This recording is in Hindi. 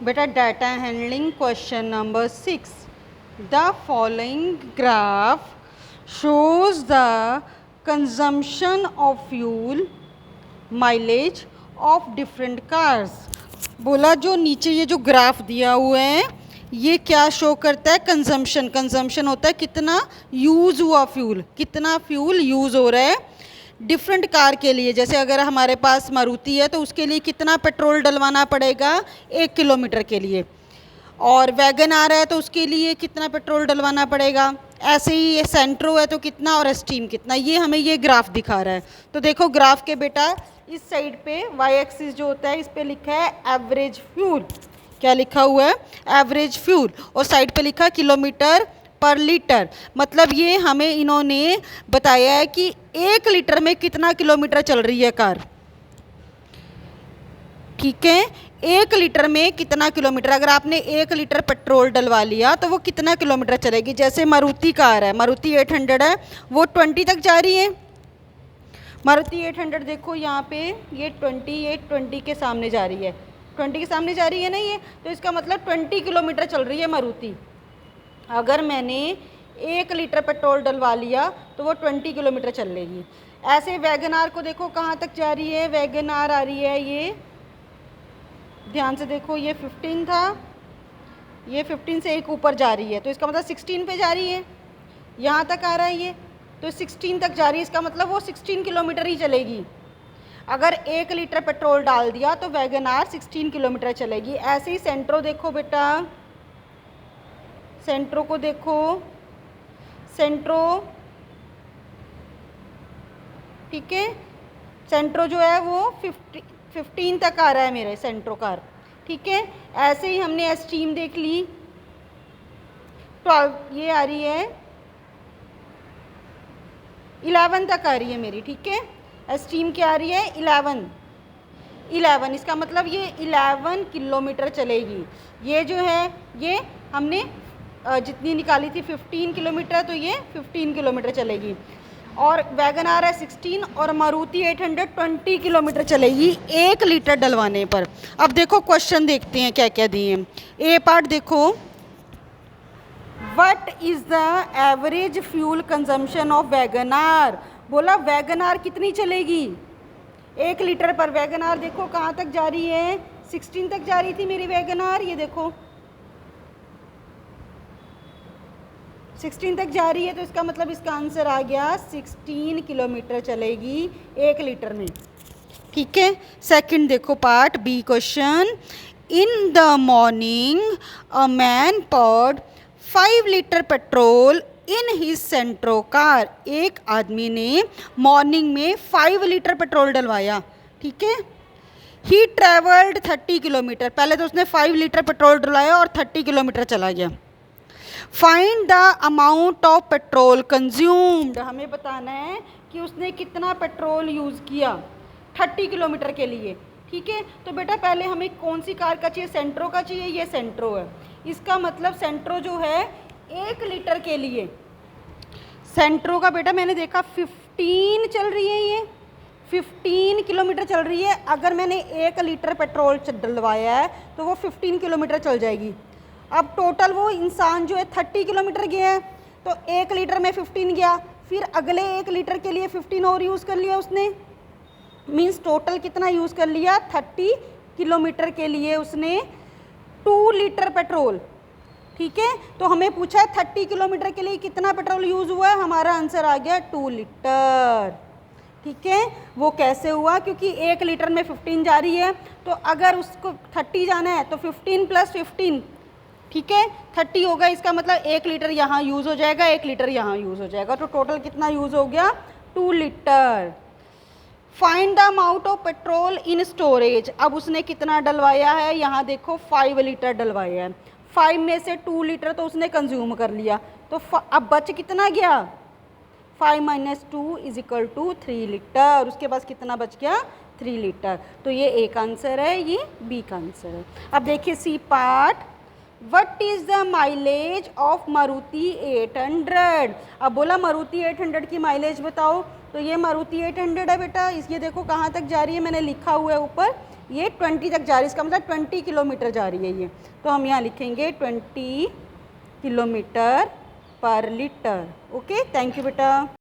बेटा data handling question number 6. The following graph shows the consumption of fuel mileage of different cars. बोला जो नीचे ये जो ग्राफ दिया हुआ है ये क्या शो करता है? कंजम्पशन. कंजम्पशन होता है कितना यूज़ हुआ फ्यूल, कितना फ्यूल यूज़ हो रहा है डिफरेंट कार के लिए. जैसे अगर हमारे पास मारुति है तो उसके लिए कितना पेट्रोल डलवाना पड़ेगा 1 किलोमीटर के लिए, और वैगन आर है तो उसके लिए कितना पेट्रोल डलवाना पड़ेगा. ऐसे ही ये सेंट्रो है तो कितना, और स्टीम कितना. ये हमें ये ग्राफ दिखा रहा है. तो देखो ग्राफ के बेटा इस साइड पे वाई एक्सिस जो होता है इस पे लिखा है एवरेज फ्यूल. क्या लिखा हुआ है? Average fuel. और साइड पे लिखा किलोमीटर पर लीटर. मतलब ये हमें इन्होंने बताया है कि 1 लीटर में कितना किलोमीटर चल रही है कार. ठीक है, 1 लीटर में कितना किलोमीटर. अगर आपने 1 लीटर पेट्रोल डलवा लिया तो वो कितना किलोमीटर चलेगी. जैसे मारुति कार है, मारुति 800 है, वो 20 तक जा रही है. मारुति 800 देखो यहाँ पे ये 20 के सामने जा रही है, 20 के सामने जा रही है ना ये. तो इसका मतलब 20 किलोमीटर चल रही है मारुति. अगर मैंने 1 लीटर पेट्रोल डलवा लिया तो वो 20 किलोमीटर चल लेगी. ऐसे वैगन आर को देखो कहाँ तक जा रही है. वैगन आर आ रही है, ये ध्यान से देखो, ये 15 था, ये 15 से एक ऊपर जा रही है तो इसका मतलब 16 पे जा रही है. यहाँ तक आ रहा है ये, तो 16 तक जा रही है. इसका मतलब वो 16 किलोमीटर ही चलेगी. अगर 1 लीटर पेट्रोल डाल दिया तो वैगन आर 16 किलोमीटर चलेगी. ऐसे ही सेंट्रो देखो बेटा, सेंट्रो को देखो, सेंट्रो, ठीक है, सेंट्रो जो है वो 15 तक आ रहा है मेरे सेंट्रो कार. ठीक है, ऐसे ही हमने स्टीम देख ली, 12 ये आ रही है, 11 तक आ रही है मेरी. ठीक है, स्टीम क्या आ रही है 11. इसका मतलब ये 11 किलोमीटर चलेगी. ये जो है ये हमने जितनी निकाली थी 15 किलोमीटर, तो ये 15 किलोमीटर चलेगी. और वैगन आर है 16 और मारुति 800 20 किलोमीटर चलेगी 1 लीटर डलवाने पर. अब देखो क्वेश्चन देखते हैं क्या क्या दिए हैं. ए पार्ट देखो, what is the average fuel consumption of Wagon R. बोला वैगन आर कितनी चलेगी 1 लीटर पर. वैगन आर देखो कहाँ तक जा रही है, 16 तक जा रही थी मेरी वैगन आर. ये देखो 16 तक जा रही है, तो इसका मतलब इसका आंसर आ गया 16 किलोमीटर चलेगी 1 लीटर में. ठीक है, सेकंड देखो part B question. In the morning a man poured 5 litre petrol in his Santro car. एक आदमी ने मॉर्निंग में 5 लीटर पेट्रोल डलवाया. ठीक है, ही ट्रेवल्ड 30 किलोमीटर. पहले तो उसने 5 लीटर पेट्रोल डलवाया और 30 किलोमीटर चला गया. Find the amount of petrol consumed. हमें बताना है कि उसने कितना पेट्रोल यूज़ किया 30 किलोमीटर के लिए. ठीक है, तो बेटा पहले हमें कौन सी कार का चाहिए, सेंट्रो का चाहिए. ये सेंट्रो है, इसका मतलब सेंट्रो जो है 1 लीटर के लिए, सेंट्रो का बेटा मैंने देखा 15 चल रही है, ये 15 किलोमीटर चल रही है. अगर मैंने 1 लीटर पेट्रोल डलवाया है तो वो 15 किलोमीटर चल जाएगी. अब टोटल वो इंसान जो है 30 किलोमीटर गया है, तो 1 लीटर में 15 गया, फिर अगले 1 लीटर के लिए 15 और यूज़ कर लिया उसने. मीन्स टोटल कितना यूज़ कर लिया 30 किलोमीटर के लिए उसने 2 लीटर पेट्रोल. ठीक है, तो हमें पूछा है 30 किलोमीटर के लिए कितना पेट्रोल यूज़ हुआ है. हमारा आंसर आ गया 2 लीटर. ठीक है, वो कैसे हुआ, क्योंकि 1 लीटर में 15 जा रही है, तो अगर उसको 30 जाना है तो 15 + 15, ठीक है 30 होगा. इसका मतलब 1 लीटर यहाँ यूज़ हो जाएगा, 1 लीटर यहाँ यूज़ हो जाएगा, तो टोटल कितना यूज़ हो गया 2 litre. Find the amount of petrol in storage. अब उसने कितना डलवाया है, यहाँ देखो 5 लीटर डलवाया है. 5 में से 2 लीटर तो उसने कंज्यूम कर लिया, तो अब बच कितना गया 5 - 2 = 3 लीटर. उसके पास कितना बच गया 3 लीटर. तो ये एक आंसर है, ये बी का आंसर है. अब देखिए C part, what is the mileage of Maruti 800. अब बोला मारुति 800 की माइलेज बताओ, तो ये मारुति 800 है बेटा. ये देखो कहाँ तक जा रही है, मैंने लिखा हुआ है ऊपर ये 20 तक जा रही है, इसका मतलब 20 किलोमीटर जा रही है ये। तो हम यहाँ लिखेंगे 20 किलोमीटर पर लीटर। ओके, थैंक यू बेटा।